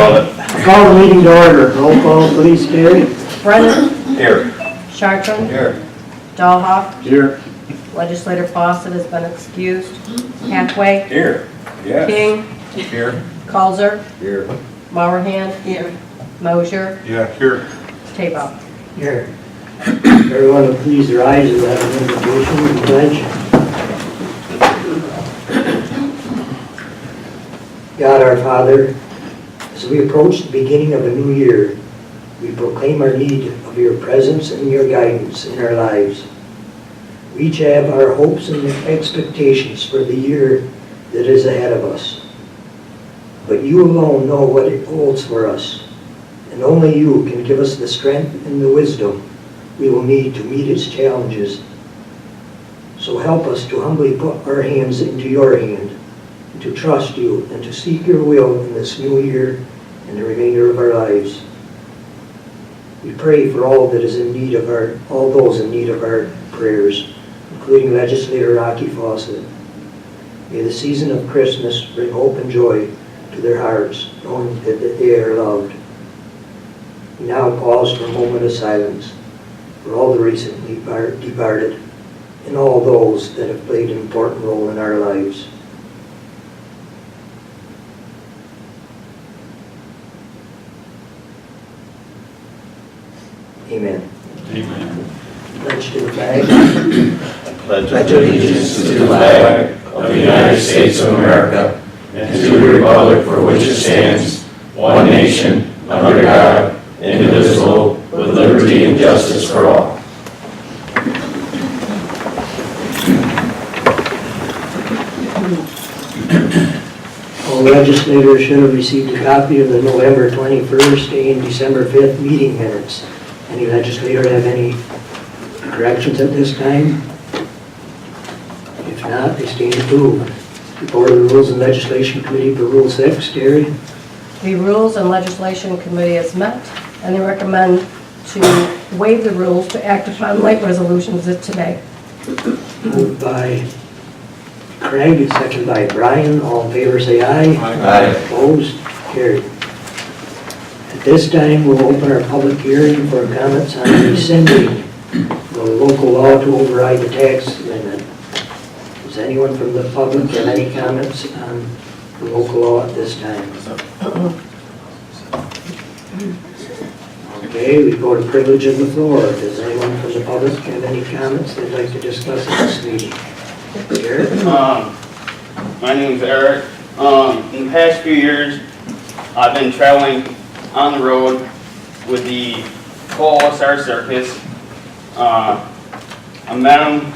love it. Call the meeting to order. Roll call, please, Gary. Brennan. Here. Chartran. Here. Dahlhoff. Here. Legislator Fawcett has been excused. Hathaway. Here. Yes. King. Here. Calzer. Here. Mowerhand. Here. Mosier. Yeah, here. Tabo. Here. Everyone will please rise and have an invocation and pledge. God our Father, as we approach the beginning of a new year, we proclaim our need of your presence and your guidance in our lives. We each have our hopes and expectations for the year that is ahead of us. But you alone know what it holds for us, and only you can give us the strength and the wisdom we will need to meet its challenges. So help us to humbly put our hands into your hand, and to trust you and to seek your will in this new year and the remainder of our lives. We pray for all those in need of our prayers, including Legislator Rocky Fawcett. May the season of Christmas bring hope and joy to their hearts, knowing that they are loved. We now pause for a moment of silence for all the recently departed and all those that have played an important role in our lives. Amen. Amen. Pledge to the flag. Pledge allegiance to the flag of the United States of America and to the republic for which it stands, one nation, under God, indivisible, with liberty and justice for all. All legislators should have received a copy of the November 21st and December 5th meeting minutes. Any legislator have any corrections at this time? If not, they stand approved. Report of the Rules and Legislation Committee for Rule 6, Gary. The Rules and Legislation Committee has met, and they recommend to waive the rules to act upon late resolutions of today. Moved by Craig, second by Brian. All in favor say aye. Aye. Opposed? Carried. At this time, we'll open our public hearing for comments on rescinding the local law to override the tax limit. Does anyone from the public have any comments on the local law at this time? Okay, we go to privilege of the floor. Does anyone from the public have any comments they'd like to discuss at this meeting? Eric? My name is Eric. In the past few years, I've been traveling on the road with the OSR circus. I met him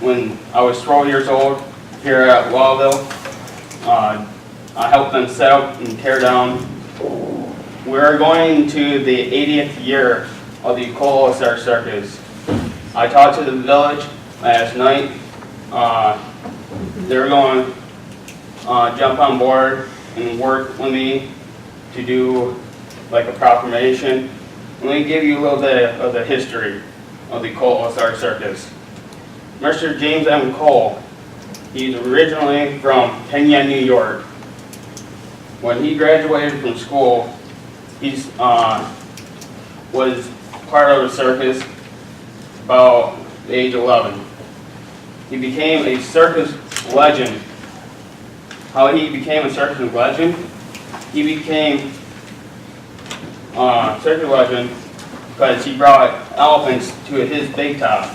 when I was 12 years old here at Wallville. I helped them set up and tear down. We're going to the 80th year of the OSR circus. I talked to the village last night. They're going to jump on board and work with me to do like a proclamation. Let me give you a little bit of the history of the OSR circus. Mr. James M. Cole, he's originally from Kenya, New York. When he graduated from school, he was part of the circus about the age of 11. He became a circus legend. How he became a circus legend? He became a circus legend because he brought elephants to his big top.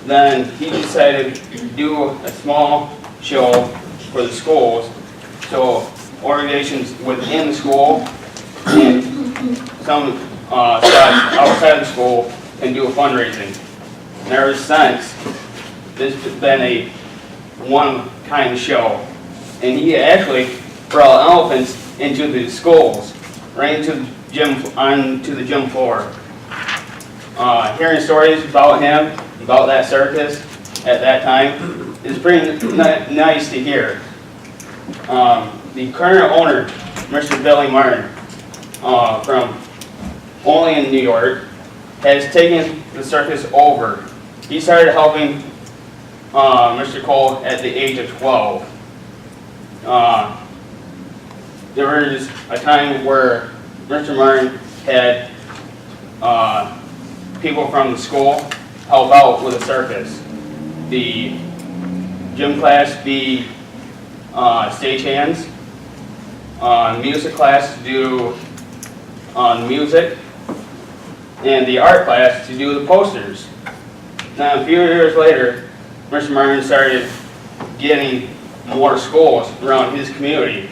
Then he decided to do a small show for the schools, so organizations within the school and some staff outside the school can do a fundraising. And ever since, this has been a one-kind show. And he actually brought elephants into the schools, right into the gym, onto the gym floor. Hearing stories about him, about that circus at that time, is pretty nice to hear. The current owner, Mr. Billy Martin, from only in New York, has taken the circus over. He started helping Mr. Cole at the age of 12. there was a time where Mr. Martin had people from the school help out with the circus. The gym class be stagehands, music class to do music, and the art class to do the posters. Now, a few years later, Mr. Martin started getting more schools around his community.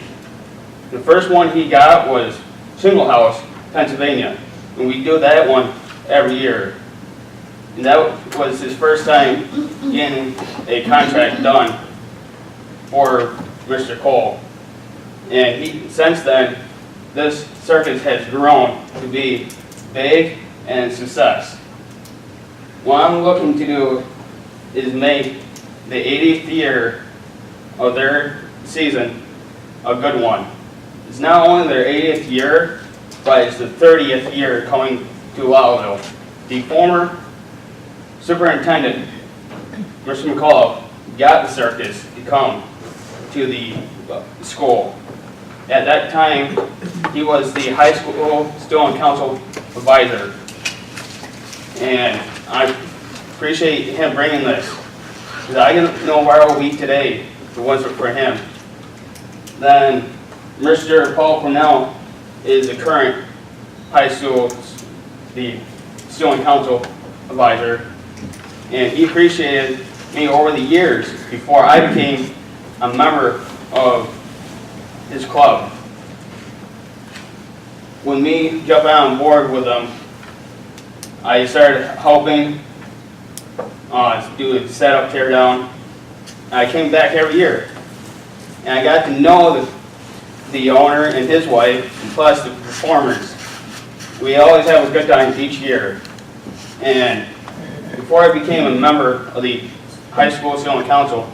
The first one he got was Shingle House, Pennsylvania, and we do that one every year. And that was his first time getting a contract done for Mr. Cole. And since then, this circus has grown to be big and a success. What I'm looking to do is make the 80th year of their season a good one. It's not only their 80th year, but it's the 30th year coming to Lowville. The former superintendent, Mr. McCullough, got the circus to come to the school. At that time, he was the high school student council advisor. And I appreciate him bringing this, because I didn't know where I would be today if it wasn't for him. Then Mr. Paul Cornell is the current high school, the student council advisor, and he appreciated me over the years before I became a member of his club. When me jumping on board with him, I started helping do a setup, tear down. I came back every year, and I got to know the owner and his wife, and plus the performers. We always have a good time each year. And before I became a member of the high school student council,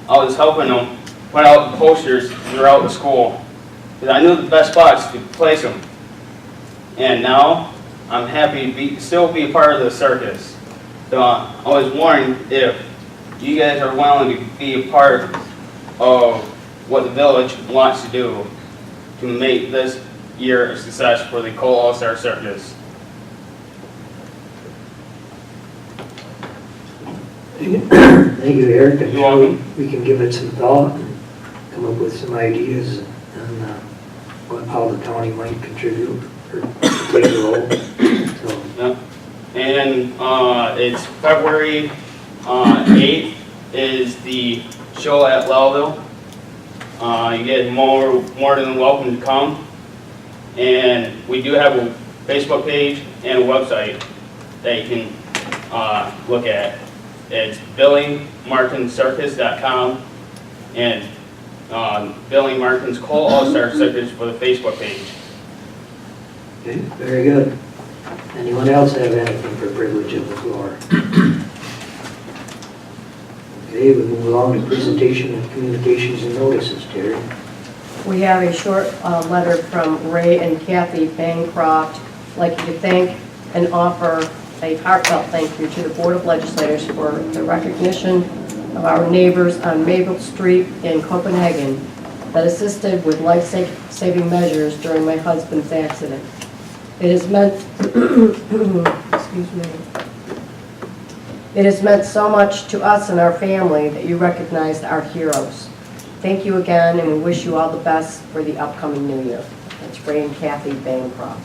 I was helping them put out the posters throughout the school, because I knew the best spots to place them. And now I'm happy to still be a part of the circus. So I was wondering if you guys are willing to be a part of what the village wants to do to make this year a success for the Cole All-Star Circus. Thank you, Eric. I'm You're sure welcome. we can give it some thought and come up with some ideas on how the county might contribute or play a role. So, Yeah. And it's February 8th is the show at Lowville. You guys more than welcome to come. And we do have a Facebook page and a website that you can look at. It's BillyMartinCircus.com and Billy Martin's Cole All-Star Circus for the Facebook page. okay, very good. Anyone else have anything for privilege of the floor? Okay, we move along to presentation of communications and notices, Terry. We have a short letter from Ray and Kathy Bancroft. I'd like you to thank and offer a heartfelt thank you to the Board of Legislators for the recognition of our neighbors on Maple Street in Copenhagen that assisted with life-saving measures during my husband's accident. It has meant, excuse me, it has meant so much to us and our family that you recognized our heroes. Thank you again, and we wish you all the best for the upcoming new year. That's Ray and Kathy Bancroft.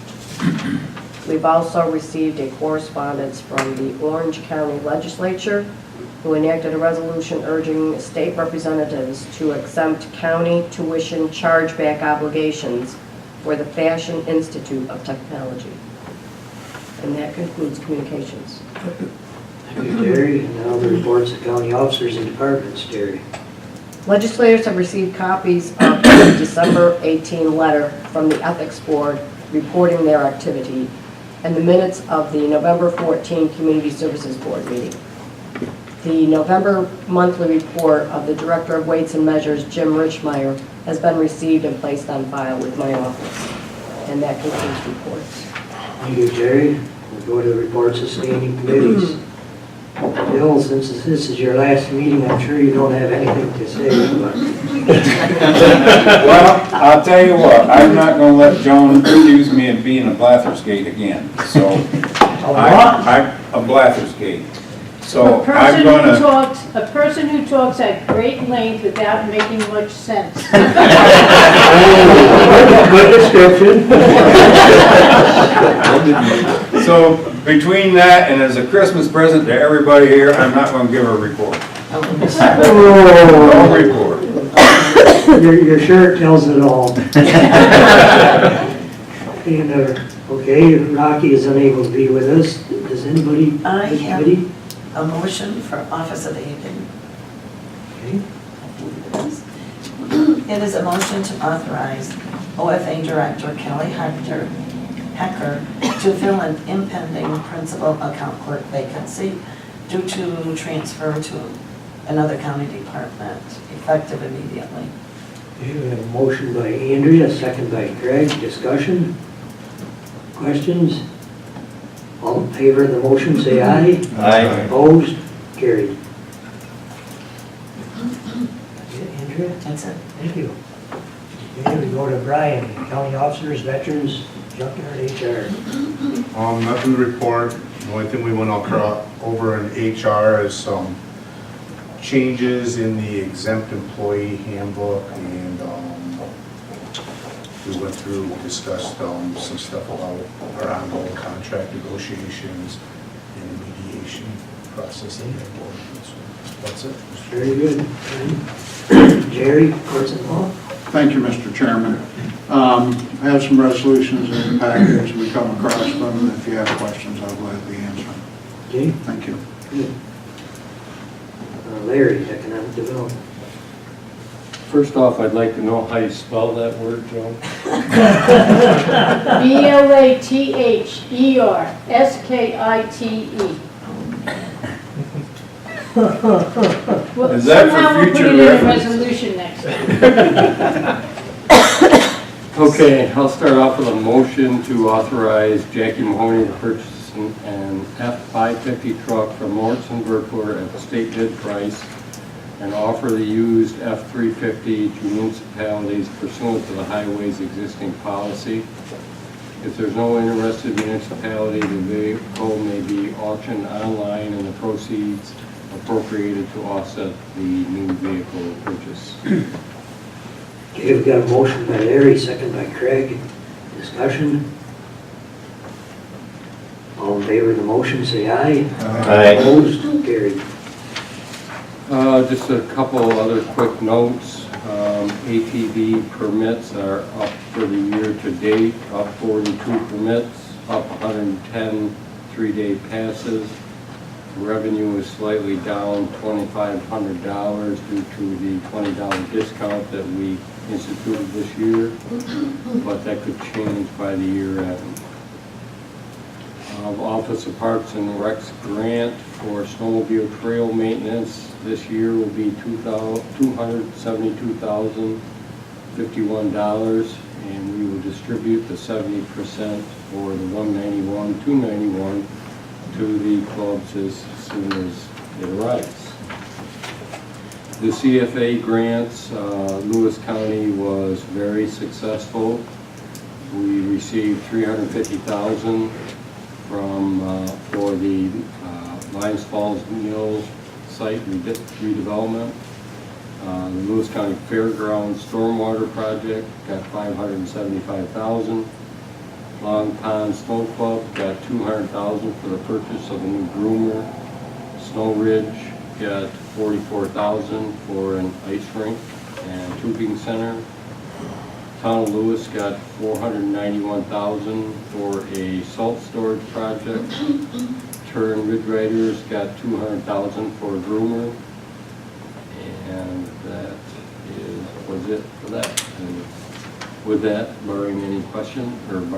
We've also received a correspondence from the Orange County Legislature, who enacted a resolution urging state representatives to exempt county tuition chargeback obligations for the Fashion Institute of Technology. And that concludes communications. Thank you, Terry. And now the reports of county officers and departments, Terry. Legislators have received copies of the December 18 letter from the Ethics Board reporting their activity and the minutes of the November 14 Community Services Board meeting. The November monthly report of the Director of Weights and Measures, Jim Richmeyer, has been received and placed on file with my office. And that concludes reports. Thank you, Terry. We'll go to the reports of standing committees. Bill, since this is your last meeting, I'm sure you don't have anything to say, but Well, I'll tell you what, I'm not gonna let Joan accuse me of being a Blatherskate again, so. I'm a Blatherskate. So I'm gonna. A person who talks at great length without making much sense. good description. So between that and as a Christmas present to everybody here, I'm not gonna give a report. No report. Your shirt tells it all. And, okay, Rocky is unable to be with us. Does anybody? I have anybody? a motion for office of aging. Okay. It is a motion to authorize OFA Director Kelly Hecker to fill an impending principal account clerk vacancy due to transfer to another county department, effective immediately. Okay, we have a motion by Andrea, a second by Greg. Discussion? Questions? All in favor of the motion, say aye. Aye. Opposed? Carried. That's it, Andrea? That's it. Thank you. Okay, we go to Brian, County Officers, Veterans, Junkyard, HR. Nothing to report. The only thing we went over in HR is some changes in the exempt employee handbook, and we went through, discussed some stuff about our ongoing contract negotiations and the mediation process. So that's it. Very good. Jerry, courts and law. Thank you, Mr. Chairman. I have some resolutions in the package. We come across them, and if you have questions, I'll gladly answer them. Okay, Thank you. good. Larry, Economic Development. First off, I'd like to know how you spell that word, Joe. BLATHERSKITE. Is that for Somehow we'll put future it in a reference? resolution next time. Okay, I'll start off with a motion to authorize Jackie Mahoney to purchase an F-550 truck from Morrison Verkler at the state bid price and offer the used F-350 to municipalities pursuant to the highway's existing policy. If there's no interested municipality, the vehicle may be auctioned online and the proceeds appropriated to offset the new vehicle purchase. Okay, we've got a motion by Larry, second by Craig. Discussion? All in favor of the motion, say aye. Aye. Opposed? Carried. Just a couple other quick notes. ATV permits are up for the year to date, up 42 permits, up 110 three-day passes. Revenue is slightly down $2,500 due to the $20 discount that we instituted this year, but that could change by the year end. Office of Parks and Recs grant for snowmobile trail maintenance this year will be $272,051, and we will distribute the 70% for the 191, 291 to the clubs as soon as it arrives. The CFA grants, Lewis County was very successful. We received $350,000 for the Lions Falls Mills site redevelopment. The Lewis County Fairgrounds Stormwater Project got $575,000. Long Pond Snow Club got $200,000 for the purchase of a new groomer. Snow Ridge got $44,000 for an ice rink and tubing center. Town of Lewis got $491,000 for a salt storage project. Turin Ridge Riders got $200,000 for a groomer. And that was it for that. And with that, barring any questions, is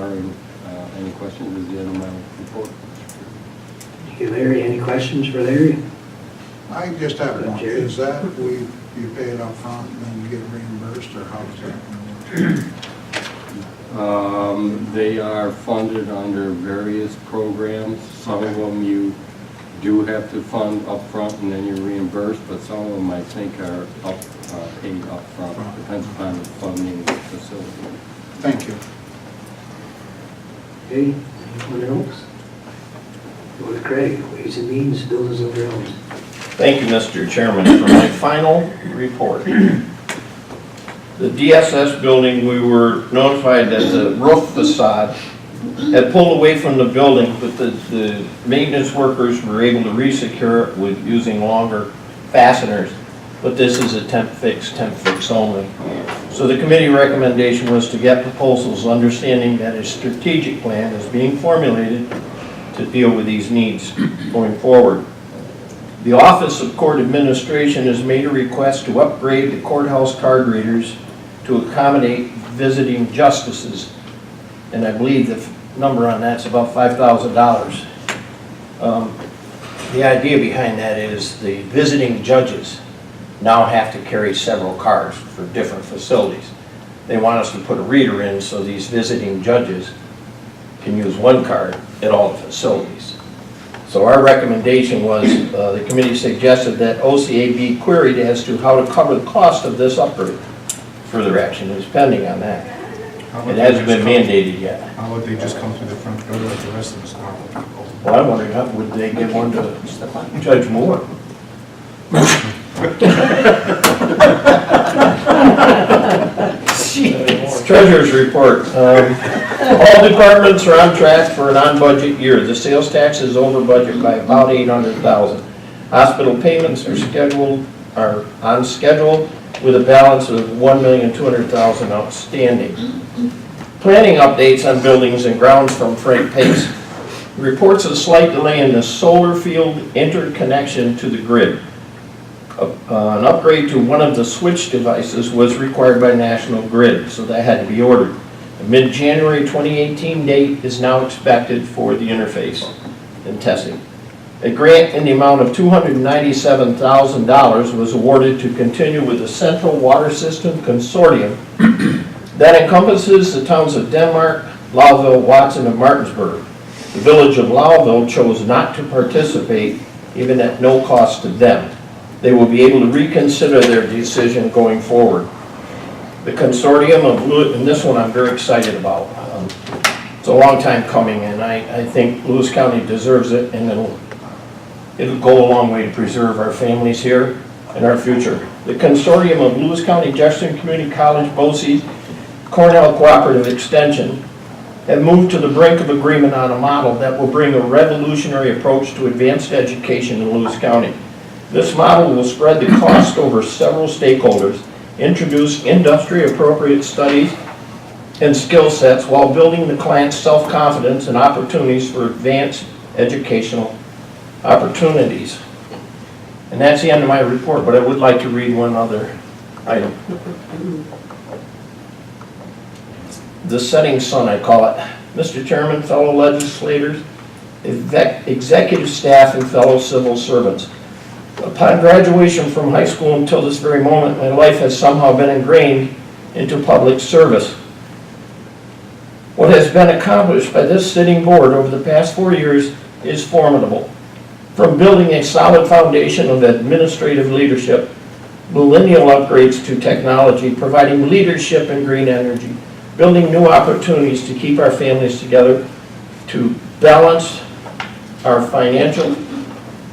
the end of my report. Thank you, Larry. Any questions for Larry? I just have one. Is that you pay it up front and then you get reimbursed, or how does that work? They are funded under various programs. Some of them you do have to fund upfront and then you're reimbursed, but some of them I think are paid upfront. Depends upon the funding of the facility. Thank you. Okay, anyone else? Go with Craig, Ways and Means, Buildings and Grounds. Thank you, Mr. Chairman. For my final report, the DSS building, we were notified that the roof facade had pulled away from the building, but the maintenance workers were able to re-secure it with using longer fasteners. But this is a temp fix only. So the committee recommendation was to get proposals, understanding that a strategic plan is being formulated to deal with these needs going forward. The Office of Court Administration has made a request to upgrade the courthouse card readers to accommodate visiting justices, and I believe the number on that's about $5,000. The idea behind that is the visiting judges now have to carry several cards for different facilities. They want us to put a reader in so these visiting judges can use one card at all the facilities. So our recommendation was, the committee suggested that OCA be queried as to how to cover the cost of this upgrade. Further action is pending on that. It hasn't been mandated yet. How would they just come through the front door like the rest of us normal people? Well, I'm wondering, how would they give one to Judge Moore? Treasurer's report. All departments are on track for an on-budget year. The sales tax is over budget by about $800,000. Hospital payments are on schedule with a balance of $1,200,000 outstanding. Planning updates on buildings and grounds from Frank Pace. Reports a slight delay in the solar field interconnection to the grid. An upgrade to one of the switch devices was required by National Grid, so that had to be ordered. A mid-January 2018 date is now expected for the interface and testing. A grant in the amount of $297,000 was awarded to continue with the Central Water System Consortium that encompasses the towns of Denmark, Lowville, Watson, and Martinsburg. The village of Lowville chose not to participate, even at no cost to them. They will be able to reconsider their decision going forward. The consortium of, and this one I'm very excited about. It's a long time coming, and I think Lewis County deserves it, and it'll go a long way to preserve our families here and our future. The consortium of Lewis County, Jefferson Community College, BOCES, Cornell Cooperative Extension have moved to the brink of agreement on a model that will bring a revolutionary approach to advanced education in Lewis County. This model will spread the cost over several stakeholders, introduce industry-appropriate studies and skill sets while building the client's self-confidence and opportunities for advanced educational opportunities. And that's the end of my report, but I would like to read one other item. The setting sun, I call it. Mr. Chairman, fellow legislators, executive staff, and fellow civil servants. Upon graduation from high school until this very moment, my life has somehow been ingrained into public service. What has been accomplished by this sitting board over the past 4 years is formidable. From building a solid foundation of administrative leadership, millennial upgrades to technology, providing leadership in green energy, building new opportunities to keep our families together, to balance our financial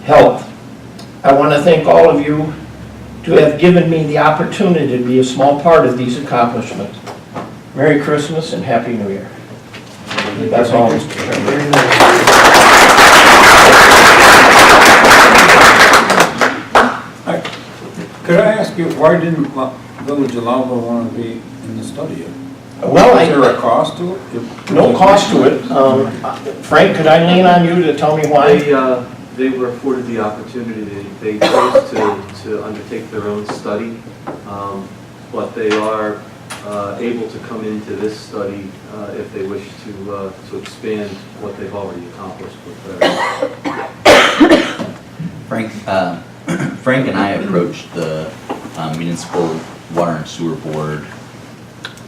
health. I want to thank all of you to have given me the opportunity to be a small part of these accomplishments. Merry Christmas and Happy New Year. That's all, Mr. Chairman. Could I ask you, why didn't Village of Lowville want to be in the study? Well, Is there a cost to it? no cost to it. Frank, could I lean on you to tell me why? They were afforded the opportunity, they chose to undertake their own study, but they are able to come into this study if they wish to expand what they've already accomplished with their... Frank and I approached the Municipal Water and Sewer Board,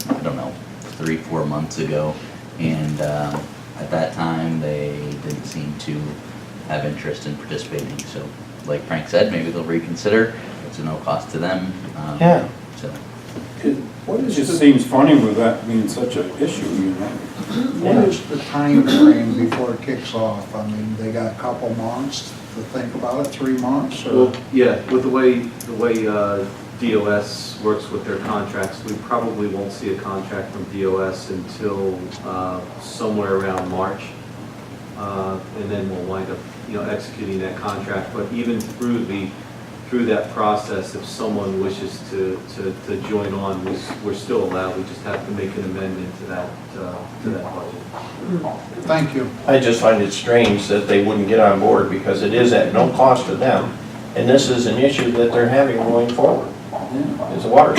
I don't know, 3-4 months ago, and at that time they didn't seem to have interest in participating. So like Frank said, maybe they'll reconsider. It's a no cost to them. Yeah. So. It just seems funny with that being such an issue, you know? What is the time frame before it kicks off? I mean, they got a couple months to think about it, 3 months, or? Well, yeah, with the way DOS works with their contracts, we probably won't see a contract from DOS until somewhere around March. And then we'll wind up, executing that contract. But even through that process, if someone wishes to join on, we're still allowed. We just have to make an amendment to that budget. Thank you. I just find it strange that they wouldn't get on board because it is at no cost to them. And this is an issue that they're having going forward. It's a water.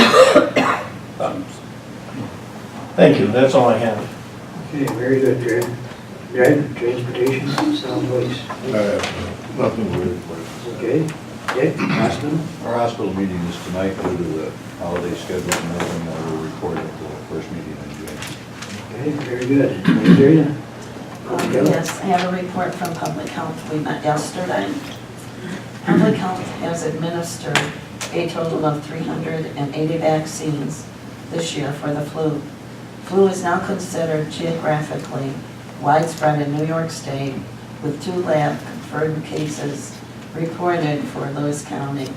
Thank you, that's all I have. Okay, very good, Dred. Dred, transportation, solid waste. Nothing weird. Okay, Dick, hospital? Our hospital meeting is tonight due to the holiday schedule and everything that we'll report at the first meeting in June. Okay, very good. Nigeria? Yes, I have a report from Public Health. We met yesterday. Public Health has administered a total of 380 vaccines this year for the flu. Flu is now considered geographically widespread in New York State, with 2 lab confirmed cases reported for Lewis County.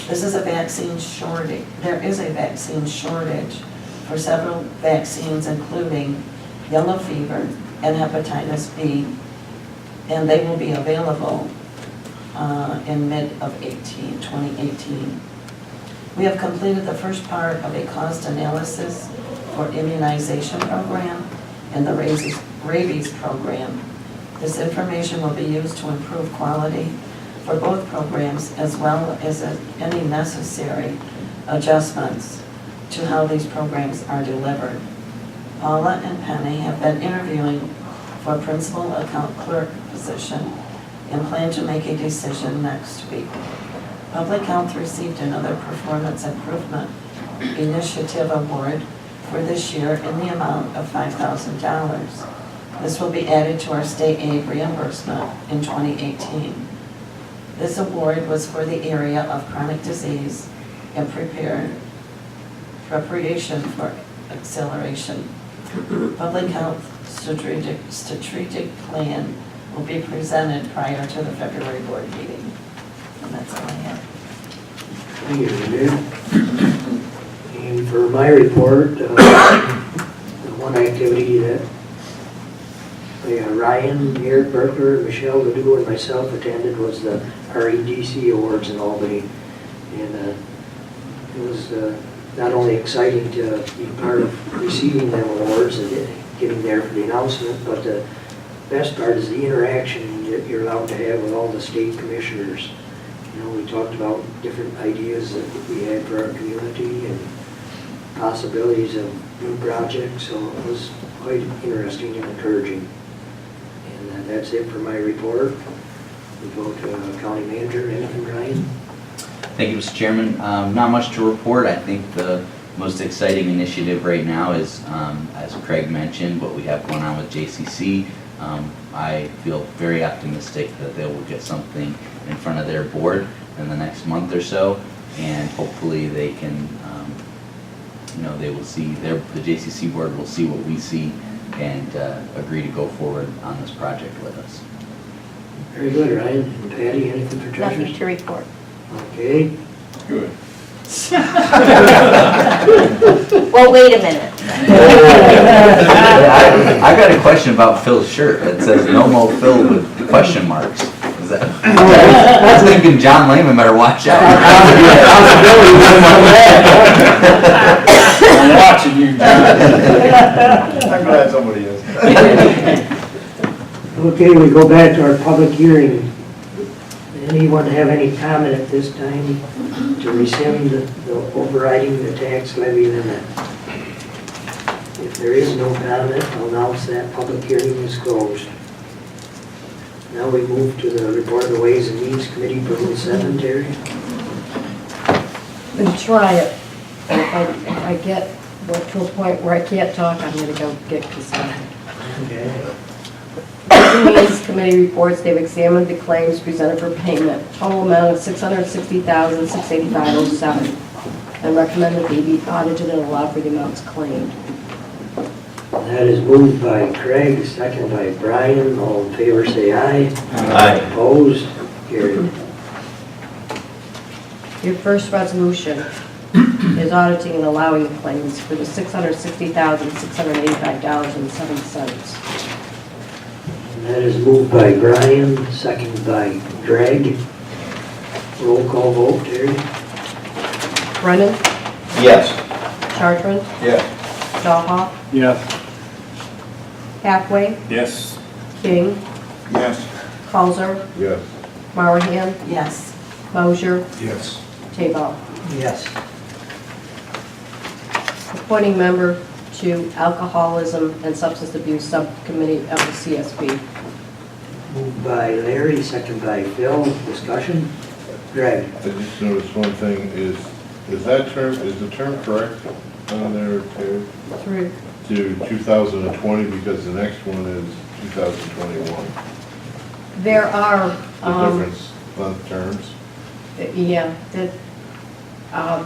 This is a vaccine shortage. There is a vaccine shortage for several vaccines, including yellow fever and hepatitis B, and they will be available in mid-2018. We have completed the first part of a cost analysis for immunization program and the rabies program. This information will be used to improve quality for both programs, as well as any necessary adjustments to how these programs are delivered. Paula and Penny have been interviewing for principal account clerk position and plan to make a decision next week. Public Health received another Performance Improvement Initiative Award for this year in the amount of $5,000. This will be added to our state aid reimbursement in 2018. This award was for the area of chronic disease and preparation for acceleration. Public Health strategic plan will be presented prior to the February board meeting. And that's all I have. Thank you, Dred. And for my report, the one activity that Ryan, Eric Berkler, Michelle Ledoux, and myself attended was the REDC Awards in Albany. And it was not only exciting to be part of receiving them awards and getting there for the announcement, but the best part is the interaction that you're allowed to have with all the state commissioners. We talked about different ideas that we had for our community and possibilities of new projects, so it was quite interesting and encouraging. And that's it for my report. We go to County Manager. Anything, Ryan? Thank you, Mr. Chairman. Not much to report. I think the most exciting initiative right now is, as Craig mentioned, what we have going on with JCC. I feel very optimistic that they will get something in front of their board in the next month or so, and hopefully they can, they will see, the JCC board will see what we see and agree to go forward on this project with us. Very good, Ryan. And Patty, anything for treasures? Nothing to report. Okay. Good. Well, wait a minute. I've got a question about Phil's shirt. It says "No Mo Phil" with question marks. Is that? I was thinking John Lehman better watch out. I'm watching you, John. I'm glad somebody is. Okay, we go back to our public hearing. Anyone have any comment at this time to rescind the overriding the tax levy limit? If there is no comment, I'll announce that public hearing is closed. Now we move to the report of the Ways and Means Committee for Rule 7, Terry. I'm gonna try it. And if I get to a point where I can't talk, I'm gonna go get this done. Okay. Finance Committee reports they've examined the claims presented for payment, total amount of $660,685.07, and recommend that they be audited and allowed for the amounts claimed. That is moved by Craig, second by Brian. All in favor, say aye. Aye. Opposed? Carried. Your first resolution is auditing and allowing the claims for the $660,685.07. That is moved by Brian, second by Greg. Roll call vote, Terry. Brennan, Yes. Chartran, Yes. Dahlhoff, Yes. Hathaway, Yes. King, Yes. Uh, Causer, Yes. Marahan, Yes. Mosier, Yes. Taball. Yes. Appointing member to Alcoholism and Substance Abuse Subcommittee of the CSB. Moved by Larry, second by Phil. Discussion? Greg? I just noticed one thing is that term, is the term correct on there, Terry? Through. To 2020, because the next one is 2021. There are, The difference on terms. yeah,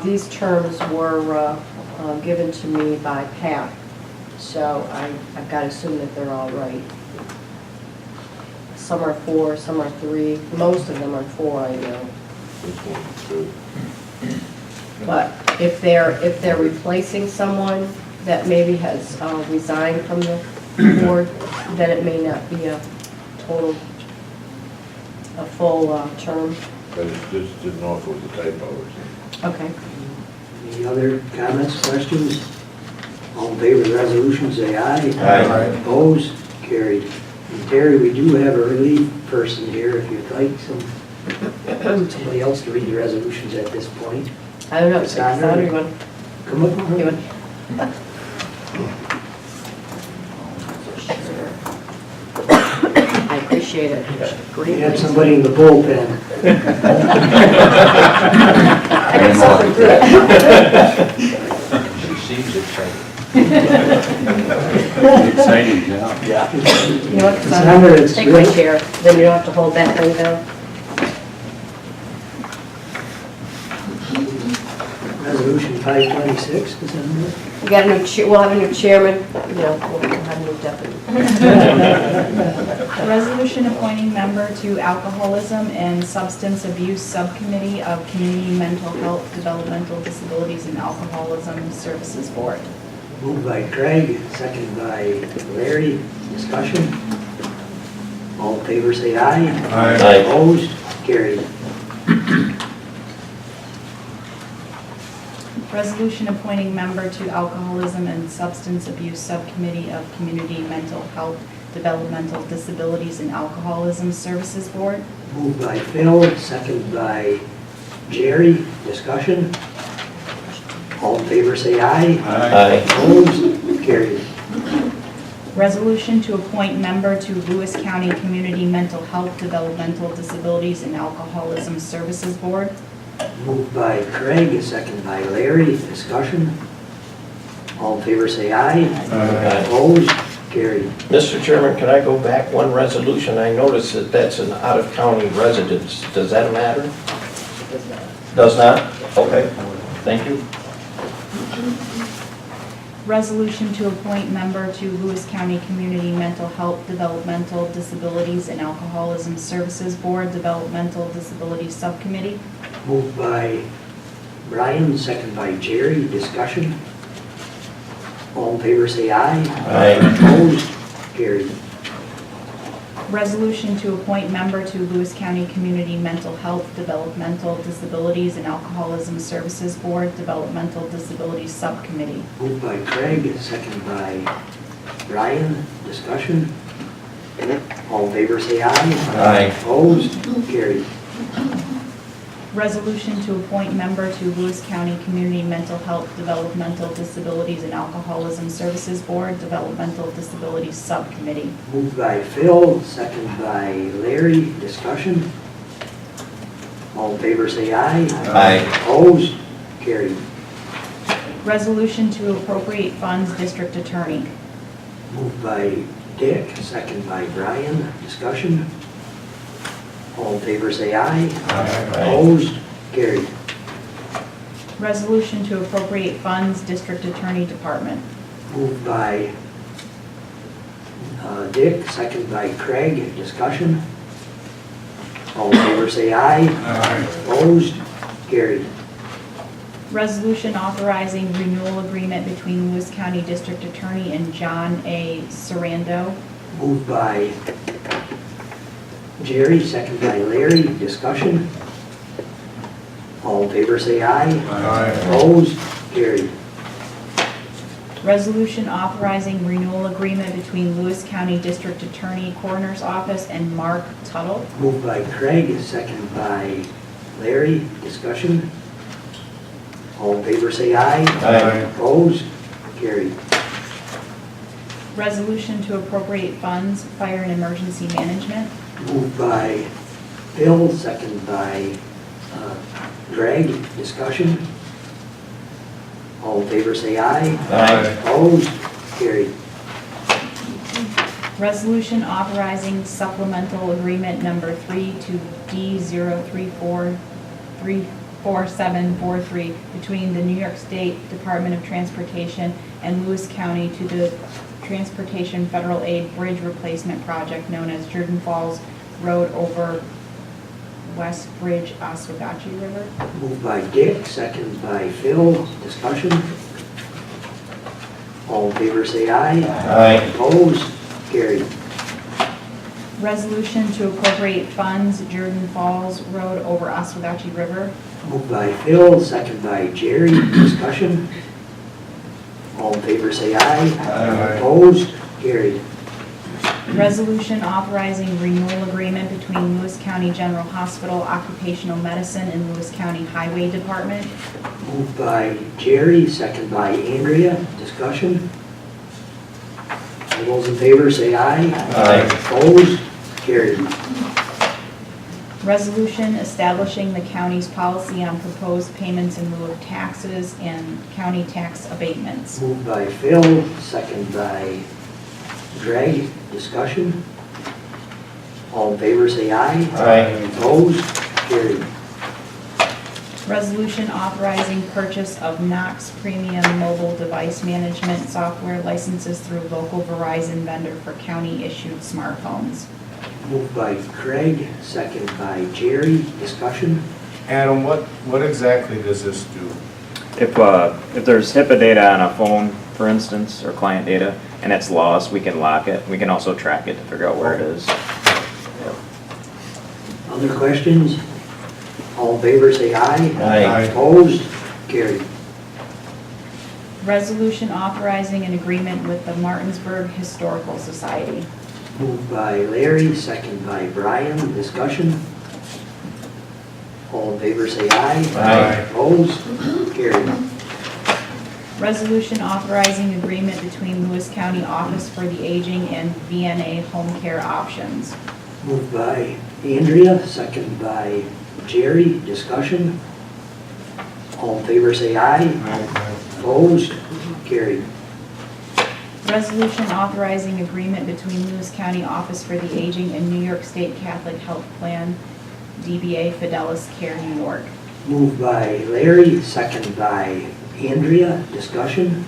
these terms were given to me by Pat, so I've got to assume that they're all right. Some are 4, some are 3, most of them are 4, I know. This one's good. But if they're replacing someone that maybe has resigned from the board, then it may not be a full term. I just didn't know if it was a typo or something. Okay. Any other comments, questions? All in favor of the resolution, say aye. Aye. Opposed? Carried. And Terry, we do have a relief person here if you'd like somebody else to read the resolutions at this point. I don't know, it's Sandra? Sandra, you want? Come up. You want? I appreciate it. We have somebody in the bullpen. I got something good. She seems excited. Exciting job. You know what, Sandra, it's take my good. chair, then you don't have to hold that thing down. Resolution 526, is that it? We got a new we'll have a new chairman, we'll have a new deputy. A resolution appointing member to Alcoholism and Substance Abuse Subcommittee of Community Mental Health, Developmental Disabilities, and Alcoholism Services Board. Moved by Craig, second by Larry. Discussion? All in favor, say aye. Aye. Opposed? Carried. Resolution appointing member to Alcoholism and Substance Abuse Subcommittee of Community Mental Health, Developmental Disabilities, and Alcoholism Services Board. Moved by Phil, second by Jerry. Discussion? All in favor, say aye. Aye. Opposed? Carried. Resolution to appoint member to Lewis County Community Mental Health, Developmental Disabilities, and Alcoholism Services Board. Moved by Craig, second by Larry. Discussion? All in favor, say aye. Aye. Opposed? Carried. Mr. Chairman, can I go back one resolution? I noticed that that's an out-of-county residence. Does that matter? Does not? Okay, thank you. Resolution to appoint member to Lewis County Community Mental Health, Developmental Disabilities, and Alcoholism Services Board, Developmental Disabilities Subcommittee. Moved by Brian, second by Jerry. Discussion? All in favor, say aye. Aye. Opposed? Carried. Resolution to appoint member to Lewis County Community Mental Health, Developmental Disabilities, and Alcoholism Services Board, Developmental Disabilities Subcommittee. Moved by Craig, second by Brian. Discussion? All in favor, say aye. Aye. Opposed? Carried. Resolution to appoint member to Lewis County Community Mental Health, Developmental Disabilities, and Alcoholism Services Board, Developmental Disabilities Subcommittee. Moved by Phil, second by Larry. Discussion? All in favor, say aye. Aye. Opposed? Carried. Resolution to appropriate funds, District Attorney. Moved by Dick, second by Brian. Discussion? All in favor say aye. Opposed? Carried. Resolution to appropriate funds, District Attorney Department. Moved by Dick, second by Craig. Discussion? All in favor say aye. Opposed? Carried. Resolution authorizing renewal agreement between Lewis County District Attorney and John A. Sarando. Moved by Jerry, second by Larry. Discussion? All in favor say aye. Opposed? Carried. Resolution authorizing renewal agreement between Lewis County District Attorney Coroner's Office and Mark Tuttle. Moved by Craig, second by Larry. Discussion? All in favor say aye. Opposed? Carried. Resolution to appropriate funds, Fire and Emergency Management. Moved by Phil, second by Greg. Discussion? All in favor say aye. Opposed? Carried. Resolution authorizing supplemental agreement number 3 to D0344743 between the New York State Department of Transportation and Lewis County to the Transportation Federal Aid Bridge Replacement Project known as Jordan Falls Road over West Bridge, Oswegatchie River. Moved by Dick, second by Phil. Discussion? All in favor say aye. Opposed? Carried. Resolution to appropriate funds, Jordan Falls Road over Oswegatchie River. Moved by Phil, second by Jerry. Discussion? All in favor say aye. Opposed? Carried. Resolution authorizing renewal agreement between Lewis County General Hospital Occupational Medicine and Lewis County Highway Department. Moved by Jerry, second by Andrea. Discussion? All those in favor say aye. Opposed? Carried. Resolution establishing the county's policy on proposed payments in lieu of taxes and county tax abatements. Moved by Phil, second by Greg. Discussion? All in favor say aye. Opposed? Carried. Resolution authorizing purchase of Knox Premium Mobile Device Management Software licenses through local Verizon vendor for county-issued smartphones. Moved by Craig, second by Jerry. Discussion? Adam, what exactly does this do? If there's HIPAA data on a phone, for instance, or client data, and it's lost, we can lock it. We can also track it to figure out where it is. Other questions? All in favor say aye. Aye. Opposed? Carried. Resolution authorizing an agreement with the Martinsburg Historical Society. Moved by Larry, second by Brian. Discussion? All in favor say aye. Opposed? Carried. Resolution authorizing agreement between Lewis County Office for the Aging and VNA Home Care Options. Moved by Andrea, second by Jerry. Discussion? All in favor say aye. Opposed? Carried. Resolution authorizing agreement between Lewis County Office for the Aging and New York State Catholic Health Plan, DBA Fidelis Care, New York. Moved by Larry, second by Andrea. Discussion?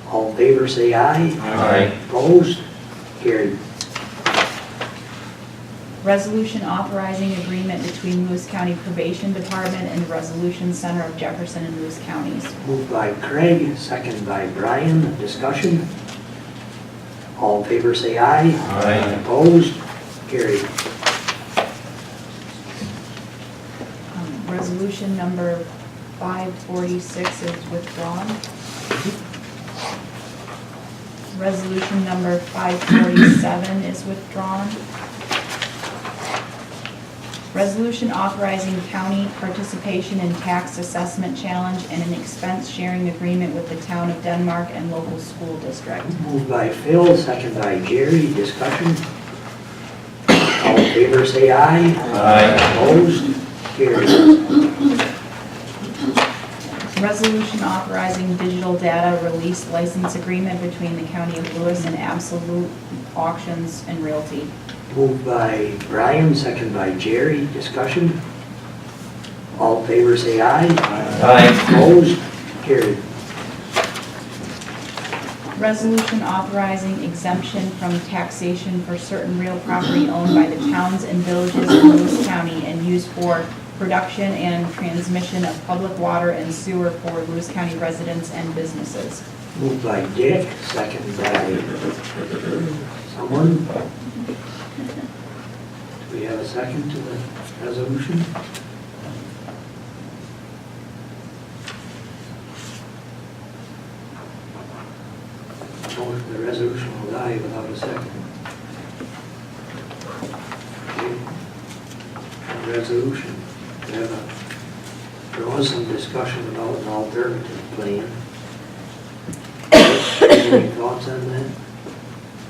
All in favor say aye. Opposed? Carried. Resolution authorizing agreement between Lewis County Probation Department and the Resolution Center of Jefferson and Lewis Counties. Moved by Craig, second by Brian. Discussion? All in favor say aye. Opposed? Carried. Resolution number 546 is withdrawn. Resolution number 547 is withdrawn. Resolution authorizing county participation in tax assessment challenge and an expense sharing agreement with the town of Denmark and local school district. Moved by Phil, second by Jerry. Discussion? All in favor say aye. Opposed? Carried. Resolution authorizing digital data release license agreement between the County of Lewis and Absolute Auctions and Realty. Moved by Brian, second by Jerry. Discussion? All in favor say aye. Aye. Opposed? Carried. Resolution authorizing exemption from taxation for certain real property owned by the towns and villages in Lewis County and used for production and transmission of public water and sewer for Lewis County residents and businesses. Moved by Dick, second by someone. Do we have a second to the resolution? The resolution will die without a second. Okay. Resolution. There was some discussion about an alternative plan. Any thoughts on that?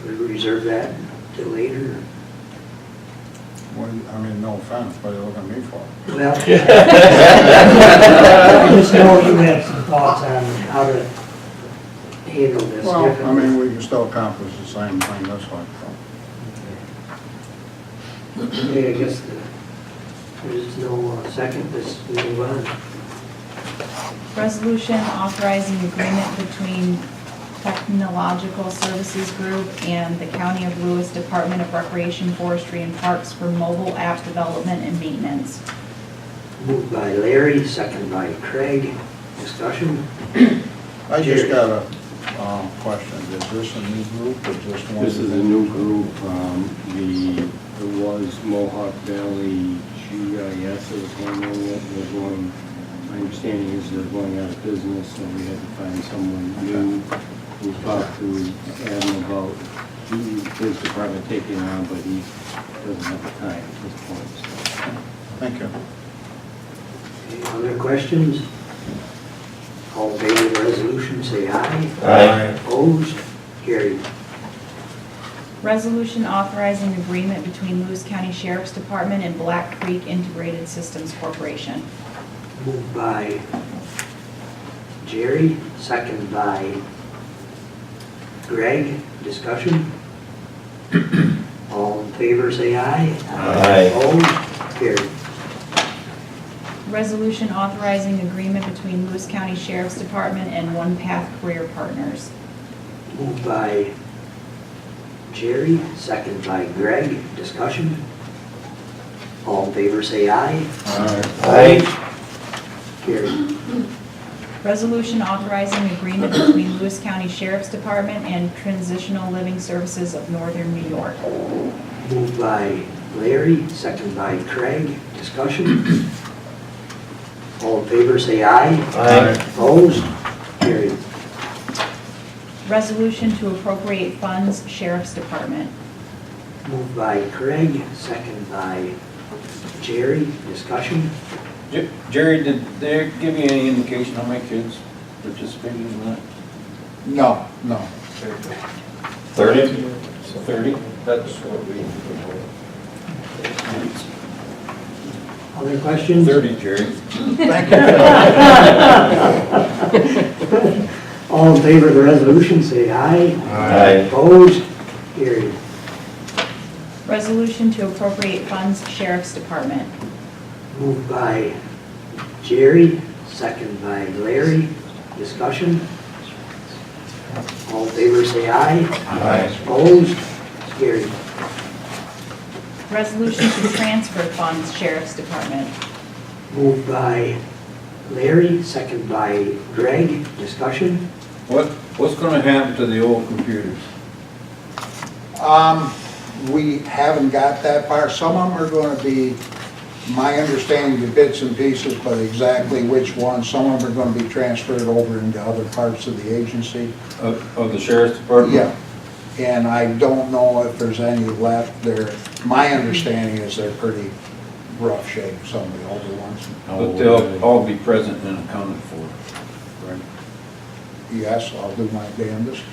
We reserve that till later? Well, I mean, no offense, what are you looking at me for? Well, I just know you have some thoughts on how to handle this Well, I differently. mean, we can still accomplish the same thing this way. Okay, I guess there's no second, let's move on. Resolution authorizing agreement between Technological Services Group and the County of Lewis Department of Recreation, Forestry, and Parks for mobile app development and maintenance. Moved by Larry, second by Craig. Discussion? I just got a question. Is this a new group or just one? This is a new group. There was Mohawk Valley GIS that was going on yet. They're going, my understanding is they're going out of business, so we had to find someone new. We talked to Adam about his department taking it on, but he doesn't have the time at this point. So. Thank you. Any other questions? All in favor of the resolution, say aye. Aye. Opposed? Carried. Resolution authorizing agreement between Lewis County Sheriff's Department and Black Creek Integrated Systems Corporation. Moved by Jerry, second by Greg. Discussion? All in favor, say aye. Aye. Opposed? Carried. Resolution authorizing agreement between Lewis County Sheriff's Department and One Path Career Partners. Moved by Jerry, second by Greg. Discussion? All in favor, say aye. Aye. Carried. Resolution authorizing agreement between Lewis County Sheriff's Department and Transitional Living Services of Northern New York. Moved by Larry, second by Craig. Discussion? All in favor, say aye. Aye. Opposed? Carried. Resolution to appropriate funds, Sheriff's Department. Moved by Craig, second by Jerry. Discussion? Jerry, did they give you any indication how many kids participated in that? No. 30? 30? That's what we. Other questions? 30, Jerry. Thank you. All in favor of the resolution, say aye. Aye. Opposed? Carried. Resolution to appropriate funds, Sheriff's Department. Moved by Jerry, second by Larry. Discussion? All in favor, say aye. Aye. Opposed? Carried. Resolution to transfer funds, Sheriff's Department. Moved by Larry, second by Greg. Discussion? What's gonna happen to the old computers? We haven't got that far. Some of them are going to be, my understanding, the bits and pieces, but exactly which ones. Some of them are going to be transferred over into other parts of the agency. Of the sheriff's department? Yeah, and I don't know if there's any left there. My understanding is they're pretty rough shape, some of the older ones. But they'll all be present and accounted for, right? Yes, I'll do my damnedest.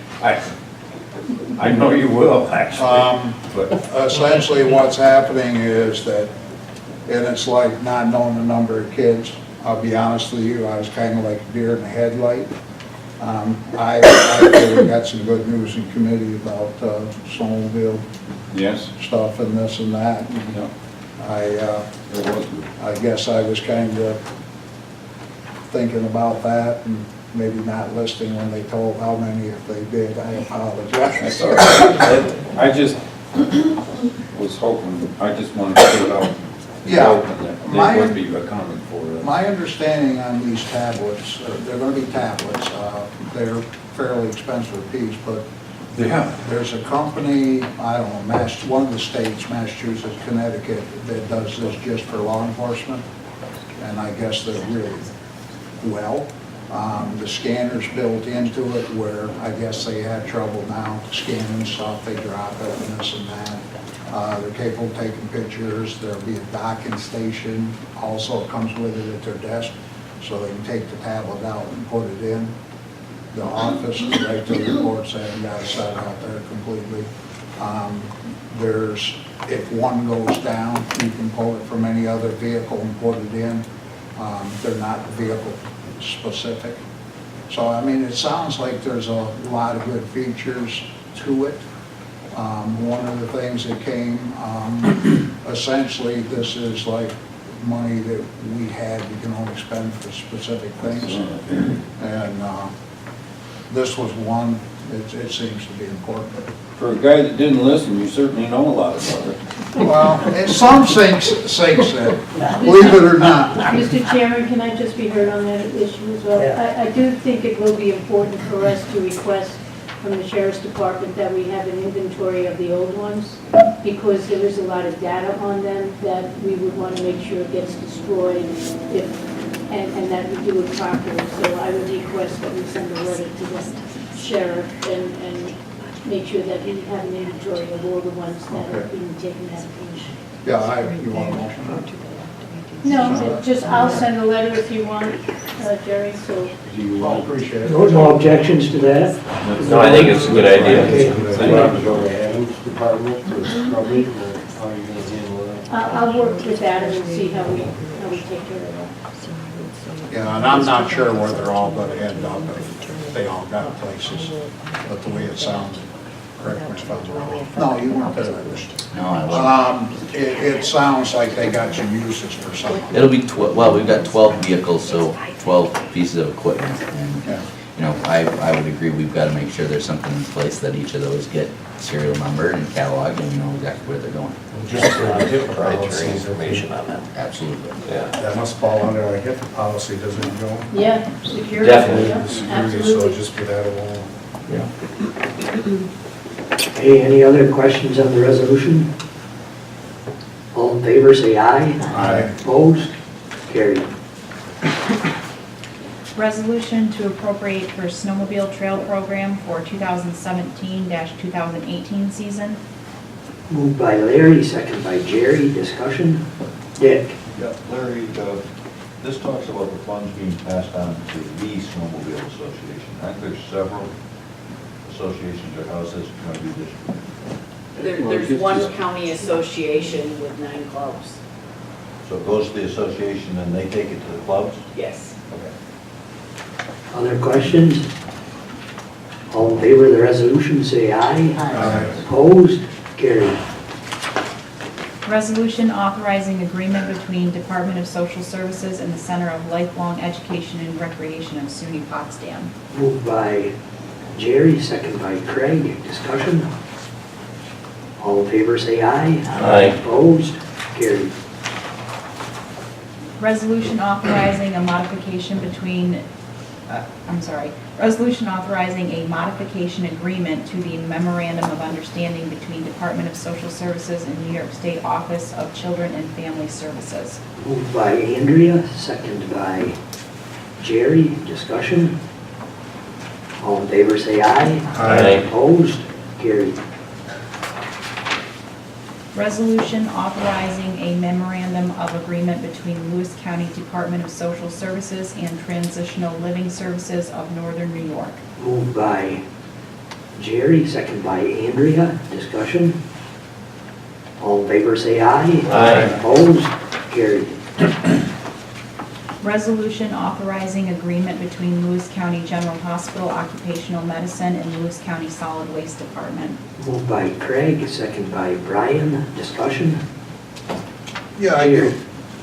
I know you will, actually. But Essentially, what's happening is that, and it's like not knowing the number of kids, I'll be honest with you, I was kind of like a deer in the headlight. I feel we got some good news in committee about snowmobile Yes? stuff and this and that. Yeah. I It was good. I guess I was kind of thinking about that and maybe not listening when they told how many if they did. I apologize. That's all right. I just was hoping, I just wanted to put it out. Yeah. Open that My- They would be accounted for. My understanding on these tablets, they're going to be tablets. They're fairly expensive piece, but Yeah. there's a company, I don't know, one of the states, Massachusetts, Connecticut, that does this just for law enforcement, and I guess they're really well. The scanner's built into it where I guess they had trouble now scanning stuff, they drop it and this and that. They're capable of taking pictures, there'll be a docking station, also it comes with it at their desk, so they can take the tablet out and put it in the office, right to the reports, they haven't got it set out there completely. There's, if one goes down, you can pull it from any other vehicle and put it in. They're not vehicle specific. So, I mean, it sounds like there's a lot of good features to it. One of the things that came, essentially, this is like money that we had, we can only spend for specific things. And this was one, it seems to be important. For a guy that didn't listen, you certainly know a lot about it. Well, and some sinks it, believe it or not. Mr. Chairman, can I just be heard on that issue as well? Yeah. I do think it will be important for us to request from the Sheriff's Department that we have an inventory of the old ones, because there is a lot of data on them that we would want to make sure gets destroyed and that we do it properly. So I would request that we send a letter to the sheriff and make sure that we have an inventory of all the ones that are being taken out of use. Yeah, you want a motion? No, just, I'll send a letter if you want, Jerry, so. Do you I want? appreciate it. No objections to that? No, I think it's a good idea. Okay. Department or scrubbing, or how are you gonna handle that? I'll work with Adam and see how we take care of that. Yeah, and I'm not sure where they're all gonna end up, if they all got places, but the way it sounded, correct me if I'm wrong. No, you weren't there, I wish. No, I wasn't. It sounds like they got some uses for something. It'll be well, we've got 12 vehicles, so 12 pieces of equipment. And, Yeah. you know, I would agree, we've got to make sure there's something in place that each of those get serial numbered and cataloged and we know exactly where they're going. Just for the proprietary information on that. Absolutely. Yeah. That must fall under like HIPAA policy, doesn't it, Joe? Yeah, security. Definitely. yeah, Security, so Absolutely. just for that alone. Okay, any other questions on the resolution? All in favor, say aye. Aye. Opposed? Carried. Resolution to appropriate for snowmobile trail program for 2017-2018 season. Moved by Larry, second by Jerry. Discussion? Dick? Yeah, Larry, this talks about the funds being passed on to the Snowmobile Association. I think there's several associations, or how is this going to be distributed? There's one county association with 9 clubs. So it goes to the association and they take it to the clubs? Yes. Okay. Other questions? All in favor of the resolution, say aye. Aye. Opposed? Carried. Resolution authorizing agreement between Department of Social Services and the Center of Lifelong Education and Recreation of SUNY Potsdam. Moved by Jerry, second by Craig. Discussion? All in favor, say aye. Aye. Opposed? Carried. Resolution authorizing a modification between, resolution authorizing a modification agreement to the memorandum of understanding between Department of Social Services and New York State Office of Children and Family Services. Moved by Andrea, second by Jerry. Discussion? All in favor, say aye. Aye. Opposed? Carried. Resolution authorizing a memorandum of agreement between Lewis County Department of Social Services and Transitional Living Services of Northern New York. Moved by Jerry, second by Andrea. Discussion? All in favor, say aye. Aye. Opposed? Carried. Resolution authorizing agreement between Lewis County General Hospital Occupational Medicine and Lewis County Solid Waste Department. Moved by Craig, second by Brian. Discussion? Yeah, I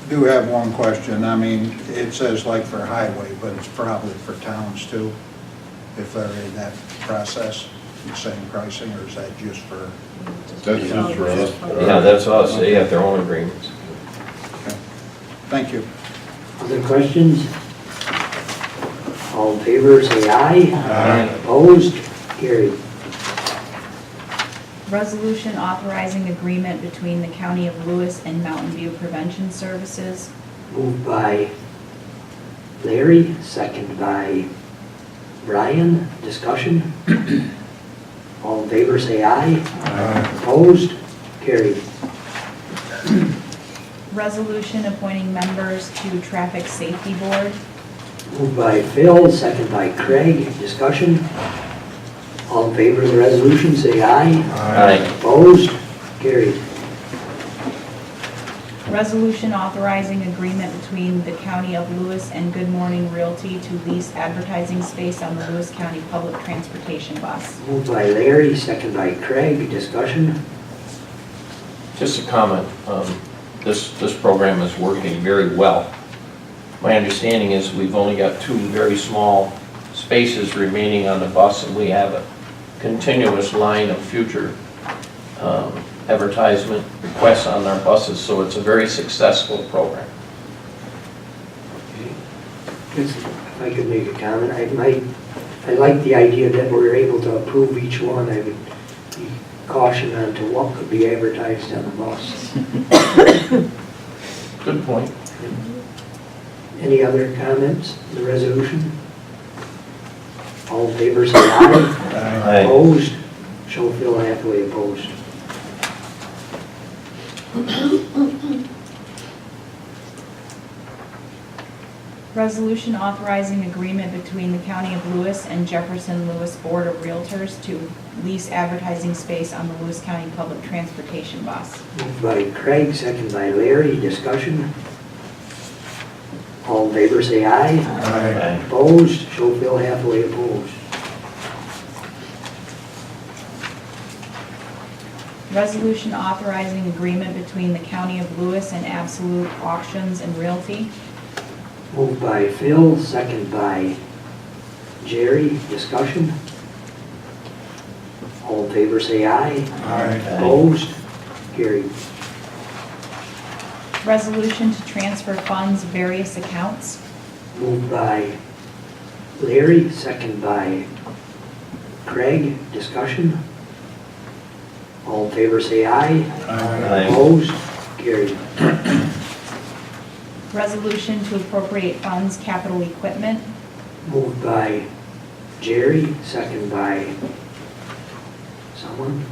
do have one question. I mean, it says like for highway, but it's probably for towns too, if they're in that process, the same pricing, or is that just for? That's just for us. Yeah, that's us, they have their own agreements. Thank you. Other questions? All in favor, say aye. Aye. Opposed? Carried. Resolution authorizing agreement between the County of Lewis and Mountain View Prevention Services. Moved by Larry, second by Brian. Discussion? All in favor, say aye. Aye. Opposed? Carried. Resolution appointing members to Traffic Safety Board. Moved by Phil, second by Craig. Discussion? All in favor of the resolution, say aye. Aye. Opposed? Carried. Resolution authorizing agreement between the County of Lewis and Good Morning Realty to lease advertising space on the Lewis County Public Transportation Bus. Moved by Larry, second by Craig. Discussion? Just a comment, this program is working very well. My understanding is we've only got 2 very small spaces remaining on the bus, and we have a continuous line of future advertisement requests on our buses, so it's a very successful program. If I could make a comment, I like the idea that we're able to approve each one. I would be caution on to what could be advertised on the bus. Good point. Any other comments on the resolution? All in favor, say aye. Aye. Opposed? Show Phil Hathaway opposed. Resolution authorizing agreement between the County of Lewis and Jefferson Lewis Board of Realtors to lease advertising space on the Lewis County Public Transportation Bus. Moved by Craig, second by Larry. Discussion? All in favor, say aye. Aye. Opposed? Show Phil Hathaway opposed. Resolution authorizing agreement between the County of Lewis and Absolute Auctions and Realty. Moved by Phil, second by Jerry. Discussion? All in favor, say aye. Aye. Opposed? Carried. Resolution to transfer funds various accounts. Moved by Larry, second by Craig. Discussion? All in favor, say aye. Aye. Opposed? Carried. Resolution to appropriate funds capital equipment. Moved by Jerry, second by someone.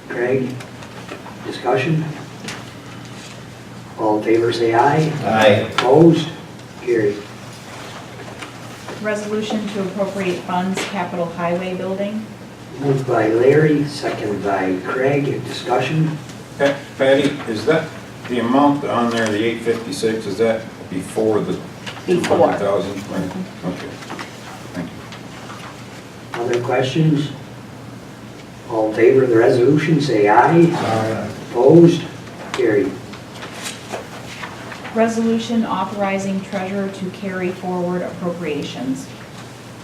Craig. Discussion? All in favor, say aye. Aye. Opposed? Carried. Resolution to appropriate funds capital highway building. Moved by Larry, second by Craig. Discussion? Patty, is that the amount on there, the 856, is that before the Before. 200,000? Right. Okay, thank you. Other questions? All in favor of the resolution, say aye. Aye. Opposed? Carried. Resolution authorizing treasurer to carry forward appropriations.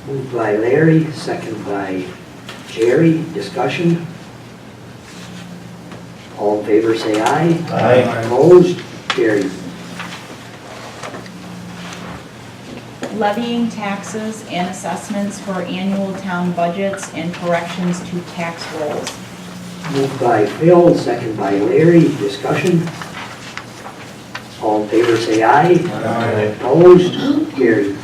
Moved by Larry, second by Jerry. Discussion? All in favor, say aye. Aye. Opposed? Carried. Levying taxes and assessments for annual town budgets and corrections to tax rolls. Moved by Phil, second by Larry. Discussion? All in favor, say aye. Aye. Opposed? Carried.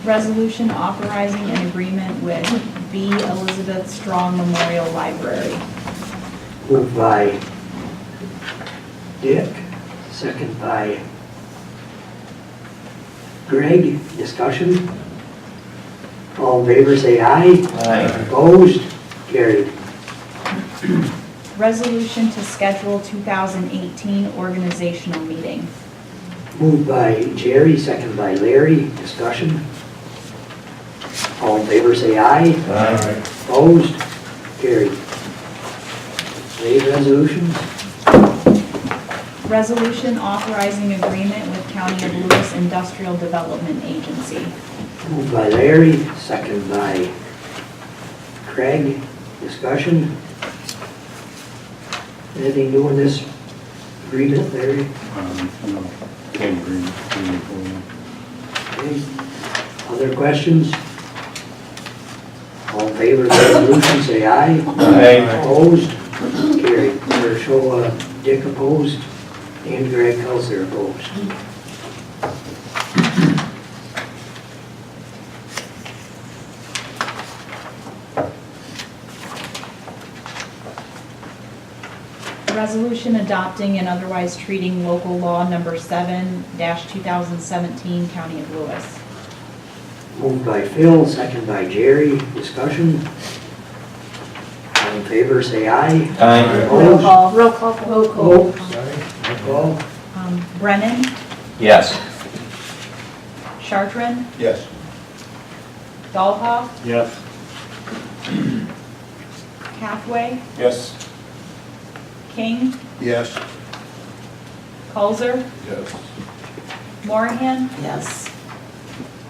Resolution authorizing an agreement with B. Elizabeth Strong Memorial Library. Moved by Dick, second by Greg. Discussion? All in favor, say aye. Aye. Opposed? Carried. Resolution to schedule 2018 organizational meeting. Moved by Jerry, second by Larry. Discussion. All in favor, say aye. Aye. Opposed? Carried. Waive resolutions. Resolution authorizing agreement with County of Lewis Industrial Development Agency. Moved by Larry, second by Craig. Discussion. Anything new in this agreement, Larry? No, same agreement. Okay. Other questions? All in favor of the resolution, say aye. Aye. Opposed? Carried. Or show Dick opposed and Greg Helser opposed. Resolution adopting and otherwise treating local law number 7-2017, County of Lewis. Moved by Phil, second by Jerry. Discussion. All in favor, say aye. Aye. Roll Opposed? call. Roll call. Roll Oh, call. sorry. Roll call. Brennan, Yes. Chartran, Yes. Dahlhoff, Yes. Hathaway, Yes. King, Yes. Colzer, Yes. Morahan, Yes.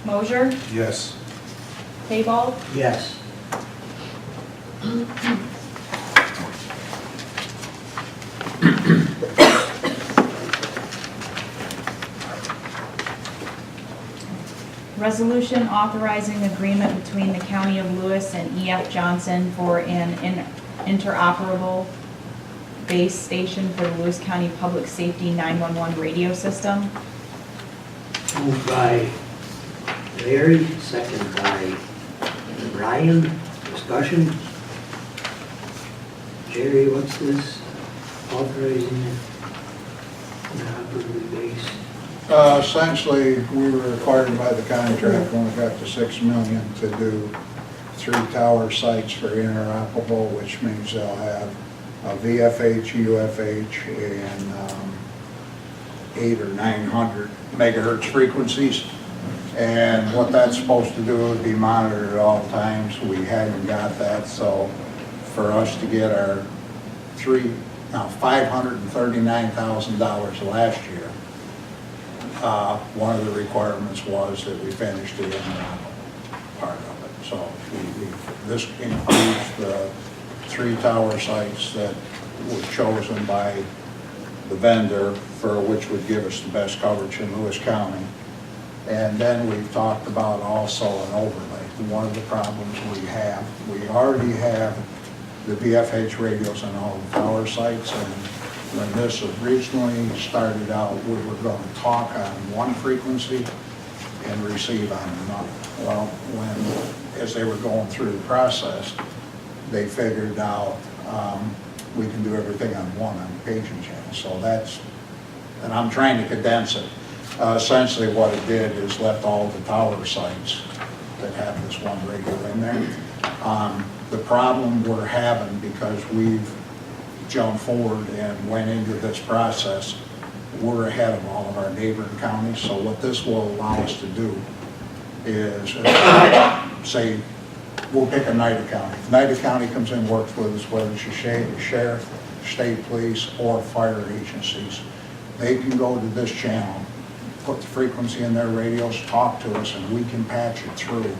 Mosier, Yes. Tayball, Yes. Resolution authorizing agreement between the County of Lewis and E.F. Johnson for an interoperable base station for the Lewis County Public Safety 911 radio system. Moved by Larry, second by Ryan. Discussion. Jerry, what's this? Authorizing interoperably based. Essentially, we were required by the contract when we got to 6 million to do 3 tower sites for interoperable, which means they'll have a VFH, UFH, and 800 or 900 megahertz frequencies. And what that's supposed to do is be monitored at all times. We hadn't got that, so for us to get our $539,000 last year, one of the requirements was that we finish the interoperable part of it. So this includes the 3 tower sites that were chosen by the vendor for which would give us the best coverage in Lewis County. And then we've talked about also an overlay. One of the problems we already have the VFH radios on all the tower sites, and when this originally started out, we were going to talk on one frequency and receive on another. Well, as they were going through the process, they figured out we can do everything on one on the paging channel. So and I'm trying to condense it. Essentially what it did is left all the tower sites that have this one radio in there. The problem we're having, because we've jumped forward and went into this process, we're ahead of all of our neighboring counties. So what this will allow us to do is, say, we'll pick a NIDA county. If NIDA county comes in and works with us, whether it's a sheriff, state police, or fire agencies, they can go to this channel, put the frequency in their radios, talk to us, and we can patch it through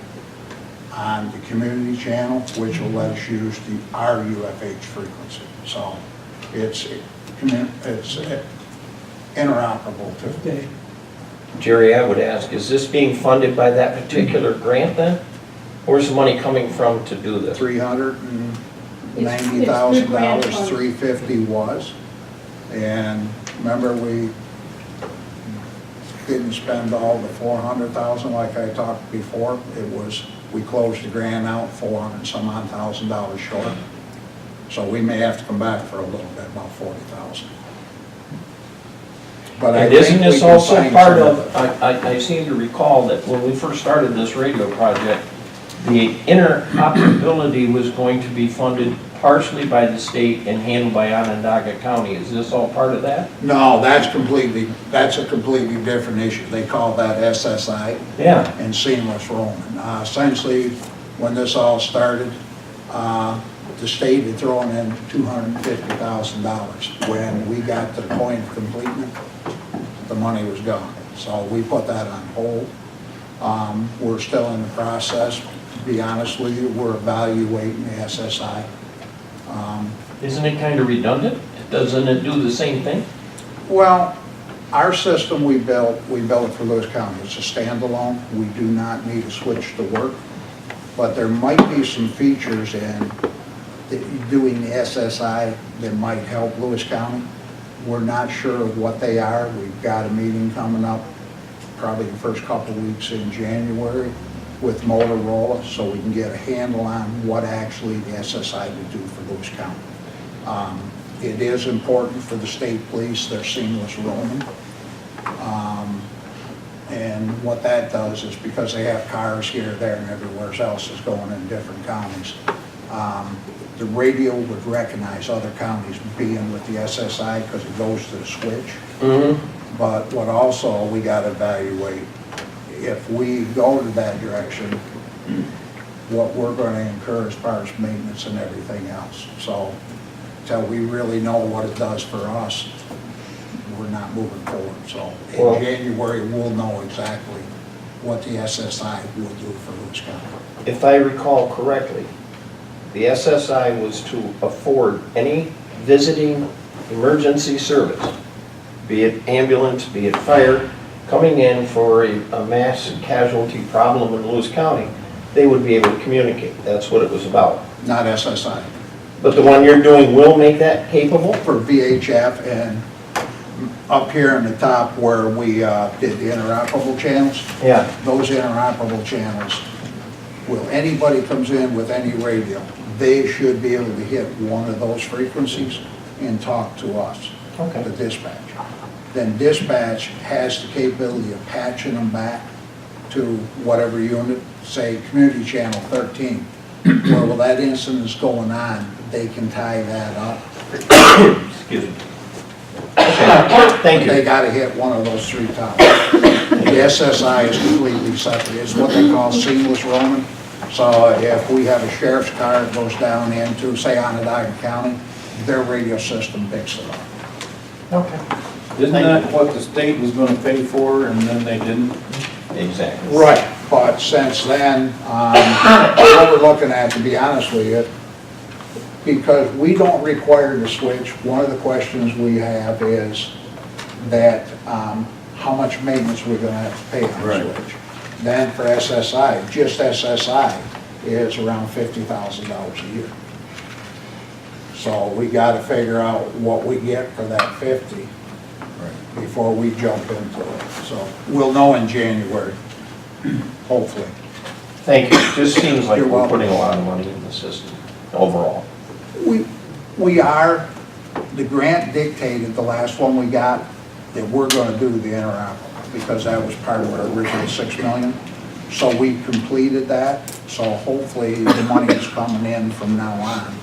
on the community channel, which will let us use our UFH frequency. So it's interoperable too. Okay. Jerry, I would ask, is this being funded by that particular grant then? Where's the money coming from to do this? $390,000, $350 was. And remember, we didn't spend all the $400,000 like I talked before. We closed the grant out $400,000 short. So we may have to come back for a little bit, about $40,000. But And isn't this also part of, I seem to recall that when we first started this radio project, the interoperability was going to be funded partially by the state and handled by Onondaga County. Is this all part of that? No, that's a completely different issue. They call that SSI. Yeah. And seamless roaming. Essentially, when this all started, the state had thrown in $250,000. When we got to the point of completion, the money was gone. So we put that on hold. We're still in the process. To be honest with you, we're evaluating the SSI. Isn't it kind of redundant? Doesn't it do the same thing? Well, our system we built for Lewis County. It's a standalone. We do not need a switch to work. But there might be some features in doing the SSI that might help Lewis County. We're not sure of what they are. We've got a meeting coming up probably the first couple weeks in January with Motorola, so we can get a handle on what actually the SSI would do for Lewis County. It is important for the state police, their seamless roaming. And what that does is because they have cars here, there, and everywhere else is going in different counties, the radio would recognize other counties being with the SSI because it goes to the switch. Mm-hmm. But what also we got to evaluate, if we go to that direction, what we're going to incur as far as maintenance and everything else. So until we really know what it does for us, we're not moving forward. So in January, we'll know exactly what the SSI will do for Lewis County. If I recall correctly, the SSI was to afford any visiting emergency service, be it ambulance, be it fire, coming in for a mass casualty problem in Lewis County, they would be able to communicate. That's what it was about. Not SSI. But the one you're doing will make that capable? For VHF and up here in the top where we did the interoperable channels. Yeah. Those interoperable channels, anybody comes in with any radio, they should be able to hit one of those frequencies and talk to us, the dispatch. Then dispatch has the capability of patching them back to whatever unit, say community channel 13, where that incident is going on, they can tie that up. Excuse me. Okay. Thank you. They got to hit one of those three towers. The SSI is completely separate. It's what they call seamless roaming. So if we have a sheriff's car that goes down into, say, Onondaga County, their radio system picks it up. Okay. Isn't that what the state was gonna pay for and then they didn't? Exactly. Right, but since then, what we're looking at, to be honest with you, because we don't require the switch, one of the questions we have is that how much maintenance we're gonna have to pay on the switch. Then for SSI, just SSI is around $50,000 a year. So we gotta figure out what we get for that 50 before we jump into it. So we'll know in January, hopefully. Thank you. It just seems like You're we're welcome. putting a lot of money in the system overall. We are, the grant dictated, the last one we got, that we're gonna do the interoperable, because that was part of our original $6 million. So we completed that, so hopefully the money that's coming in from now on,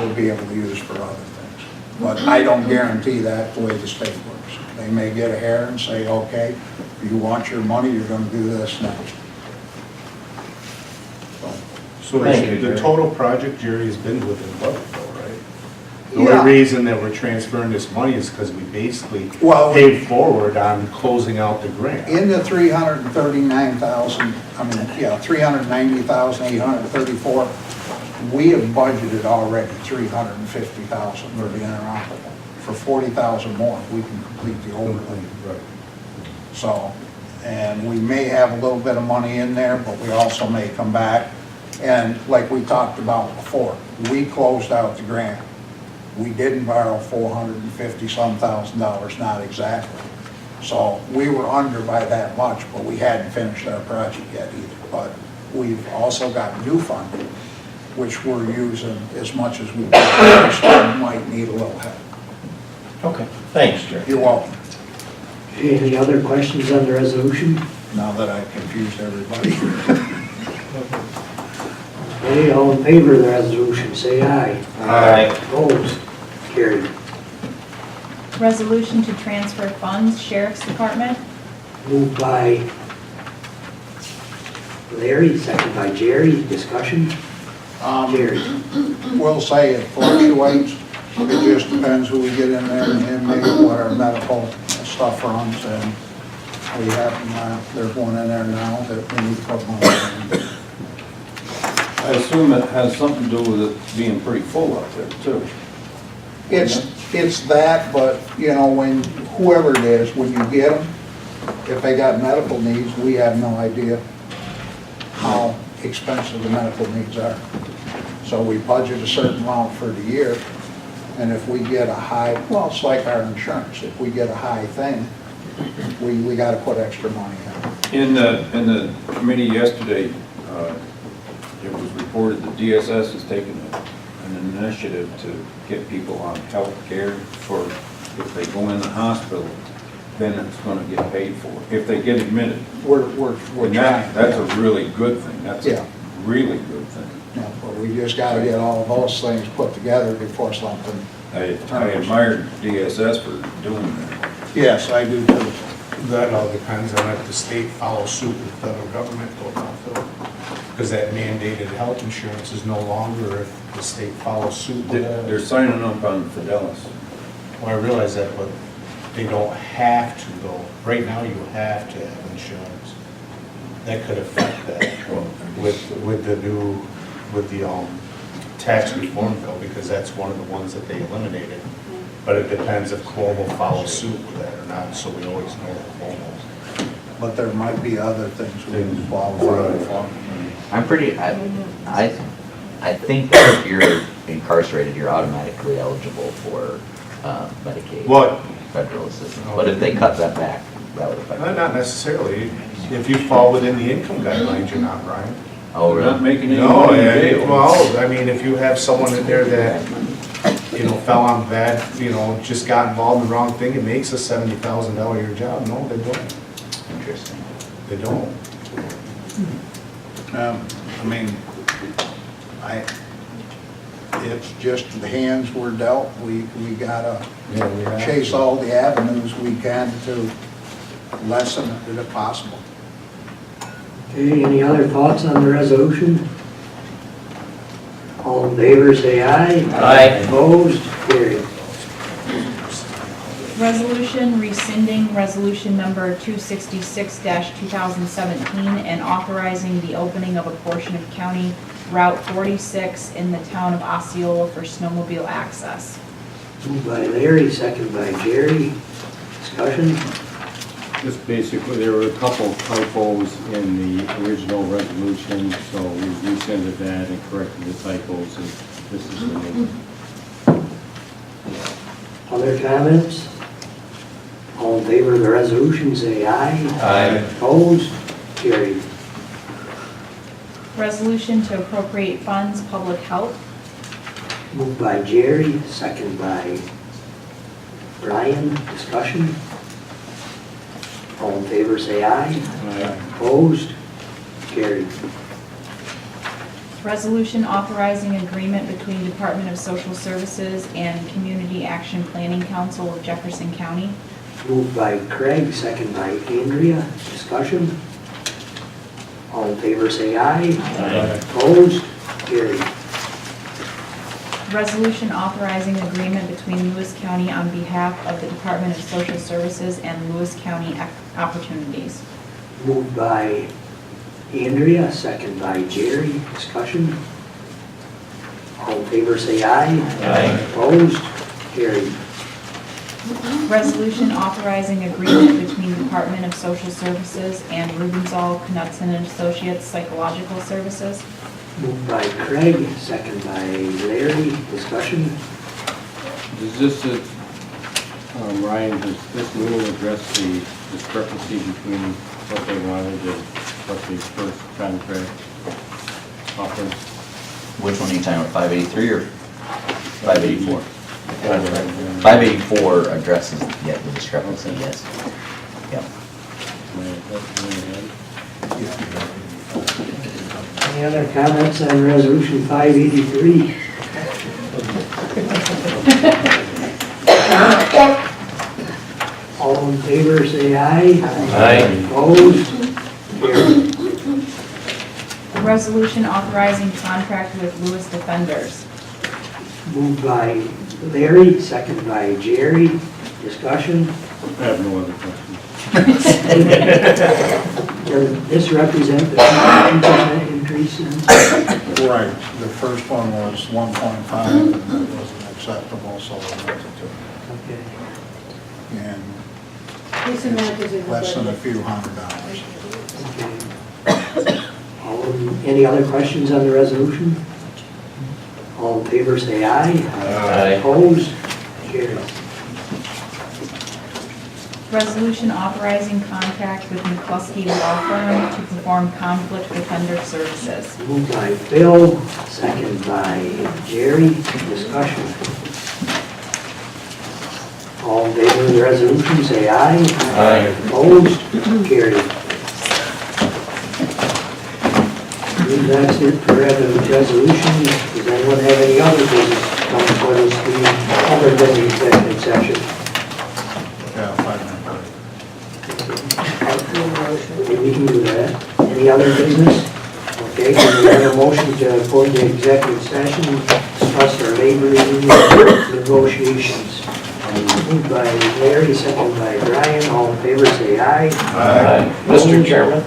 we'll be able to use for other things. But I don't guarantee that the way the state works. They may get a hair and say, okay, if you want your money, you're gonna do this next. So Thank you, the Jerry. total project, Jerry, has been within budget though, right? The Yeah. only reason that we're transferring this money is because we basically Well, paid forward on closing out the grant. in the 390,834, we have budgeted already 350,000 for the interoperable. For 40,000 more, we can complete the overlay. Right. So, and we may have a little bit of money in there, but we also may come back. And like we talked about before, we closed out the grant. We didn't borrow $450-some thousand, not exactly. So we were under by that much, but we hadn't finished our project yet either. But we've also got new funding, which we're using as much as we can. We still might need a little help. Okay. Thanks, Jerry. You're welcome. Any other questions on the resolution? Now that I've confused everybody. Okay, all in favor of the resolution, say aye. Aye. Opposed? Carried. Resolution to transfer funds, Sheriff's Department. Moved by Larry, second by Jerry. Discussion? Jerry. We'll say it fluctuates. It just depends who we get in there and maybe what our medical stuff runs. And we have, there's one in there now that we need to put money in. I assume it has something to do with it being pretty full up there too. It's that, but, you know, when, whoever it is, when you get them, if they got medical needs, we have no idea how expensive the medical needs are. So we budget a certain amount for the year, and if we get a high, well, it's like our insurance, if we get a high thing, we gotta put extra money in. In the committee yesterday, it was reported that DSS has taken an initiative to get people on health care for, if they go in the hospital, then it's gonna get paid for, if they get admitted. We're And trying. that's a really good thing, that's Yeah. a really good thing. Yeah, but we just gotta get all of those things put together before something. I admired DSS for doing that. Yes, I do too. That all depends on if the state follows suit with the federal government or not. Because that mandated health insurance is no longer if the state follows suit with that. They're signing up on Fidelis. Well, I realize that, but they don't have to though. Right now, you have to have insurance. That could affect that with the tax reform bill, because that's one of the ones that they eliminated. But it depends if Cuomo follows suit with that or not, so we always know that Cuomo's. But there might be other things we can qualify for. I'm pretty, I think that if you're incarcerated, you're automatically eligible for Medicaid. What? Federal assistance. But if they cut that back, that would affect. Not necessarily. If you fall within the income guidelines, you're not, Brian. Oh, They're really? not making any No, money in jail. well, I mean, if you have someone in there that, fell on bad, just got involved in the wrong thing, it makes a $70,000 a year job. No, they don't. Interesting. They don't. I mean, it's just the hands we're dealt. We gotta chase all the avenues we can to lessen it if possible. Okay, any other thoughts on the resolution? All in favor, say aye. Aye. Opposed? Carried. Resolution rescinding resolution number 266-2017 and authorizing the opening of a portion of County Route 46 in the town of Osceola for snowmobile access. Moved by Larry, second by Jerry. Discussion? Just basically, there were a couple typos in the original resolution, so we rescinded that and corrected the typos, and this is the new one. Other comments? All in favor of the resolution, say aye. Aye. Opposed? Carried. Resolution to appropriate funds, public health. Moved by Jerry, second by Brian. Discussion? All in favor, say aye. Opposed? Carried. Resolution authorizing agreement between Department of Social Services and Community Action Planning Council of Jefferson County. Moved by Craig, second by Andrea. Discussion? All in favor, say aye. Aye. Opposed? Carried. Resolution authorizing agreement between Lewis County on behalf of the Department of Social Services and Lewis County Opportunities. Moved by Andrea, second by Jerry. Discussion? All in favor, say aye. Aye. Opposed? Carried. Resolution authorizing agreement between Department of Social Services and Rubenzoll, Knudsen and Associates Psychological Services. Moved by Craig, second by Larry. Discussion? Does this, Ryan, does this rule address the discrepancy between what they wanted and what the first contract offered? Which one are you talking about, 583 or 584? 584 addresses, yeah, the discrepancy, yes. Yep. Any other comments on resolution 583? All in favor, say aye. Aye. Opposed? Carried. A resolution authorizing contract with Lewis Defenders. Moved by Larry, second by Jerry. Discussion. I have no other questions. Does this represent the 2% increase in? Right, the first one was 1.5, and that wasn't acceptable, so we went to 2. Okay. And This amount is in the less than a budget. few $100. Okay. Any other questions on the resolution? All in favor, say aye. Aye. Opposed? Carried. Resolution authorizing contract with McCluskey Law Firm to perform conflict defender services. Moved by Phil, second by Jerry. Discussion. All in favor of the resolution, say aye. Aye. Opposed? Carried. I believe that's it for resolution. Does anyone have any other business to come before this meeting other than the executive session? Yeah, 5 Okay, we can do that. Any other business? Okay, can we have a motion to appoint the executive session, discuss our labor union negotiations? Moved by Larry, second by Brian. All in favor, say aye. Aye. Mr. Chairman,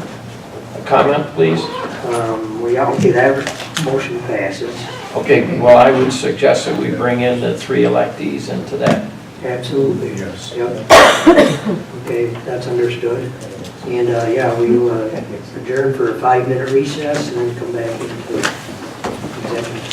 a comment, please? Okay, that motion passes. Okay, well, I would suggest that we bring in the 3 electees into that. Absolutely. Yes. Yep. Okay, that's understood. And, yeah, we will adjourn for a 5-minute recess and then come back into executive